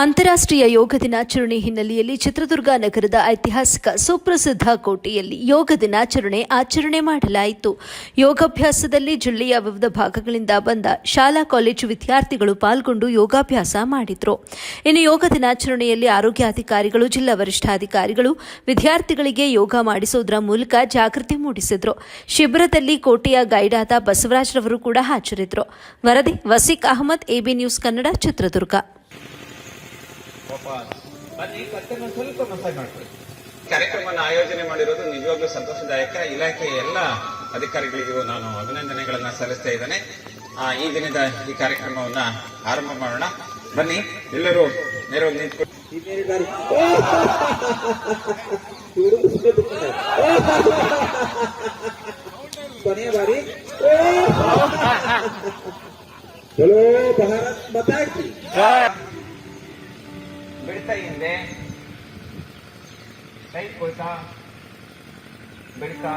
ಅಂತಾರಾಷ್ಟ್ರೀಯ ಯೋಗ ದಿನಾಚರಣೆ ಹಿನ್ನೆಲೆಯಲ್ಲಿ ಚಿತ್ರದುರ್ಗ ನಗರದ ಐತಿಹಾಸಿಕ ಸುಪ್ರಸಿದ್ಧ ಕೋಟೆಯಲ್ಲಿ ಯೋಗ ದಿನಾಚರಣೆ ಆಚರಣೆ ಮಾಡಲಾಯಿತು. ಯೋಗಾಭ್ಯಾಸದಲ್ಲಿ ಜಿಲ್ಲೆಯ ವಿವಿಧ ಭಾಗಗಳಿಂದ ಬಂದ ಶಾಲಾ ಕಾಲೇಜು ವಿದ್ಯಾರ್ಥಿಗಳು ಪಾಲ್ಗೊಂಡು ಯೋಗಾಭ್ಯಾಸ ಮಾಡಿದರು. ಇನ್ನು ಯೋಗ ದಿನಾಚರಣೆಯಲ್ಲಿ ಆರೋಗ್ಯಾಧಿಕಾರಿಗಳು, ಜಿಲ್ಲಾ ವರಿಷ್ಠಾಧಿಕಾರಿಗಳು ವಿದ್ಯಾರ್ಥಿಗಳಿಗೆ ಯೋಗ ಮಾಡಿಸುವುದರ ಮೂಲಕ ಜಾಗೃತಿ ಮೂಡಿಸಿದರು. ಶಿಬಿರದಲ್ಲಿ ಕೋಟೆಯ ಗೈಡ್ ಆದ ಬಸವರಾಜ್ರವರು ಕೂಡ ಹಾಜರಿದ್ದರು. ವರದಿ ವಸೀಕ್ ಅಹಮದ್, ಎಬಿ ನ್ಯೂಸ್ ಕನ್ನಡ, ಚಿತ್ರದುರ್ಗ. ಸ್ವಲ್ಪ ಮಸಾಜ್ ಮಾಡ್ಕೊಳ್ಳಿ. ಕಾರ್ಯಕ್ರಮವನ್ನು ಆಯೋಜನೆ ಮಾಡಿರೋದು ನಿಜವಾಗ್ಲೂ ಸಂತೋಷದಾಯಕ. ಇಲಾಖೆಯ ಎಲ್ಲ ಅಧಿಕಾರಿಗಳಿಗೂ ನಾನು ಅಭಿನಂದನೆಗಳನ್ನ ಸಲ್ಲಿಸ್ತಾ ಇದ್ದೇನೆ. ಈ ದಿನದ ಈ ಕಾರ್ಯಕ್ರಮವನ್ನ ಆರಂಭ ಮಾಡೋಣ. ಬನ್ನಿ, ಎಲ್ಲರೂ ನೇರವಾಗಿ ನಿಂತ್ಕೊಂಡು ಕೊನೆಯ ಬಾರಿ ಚಲೋ ಭಾರತ್ ಮಾತಾ ಕಿ. ಬಿಡ್ತಾ ಹಿಂದೆ ಕೈ ಕೊಯ್ತಾ ಬಿಡ್ತಾ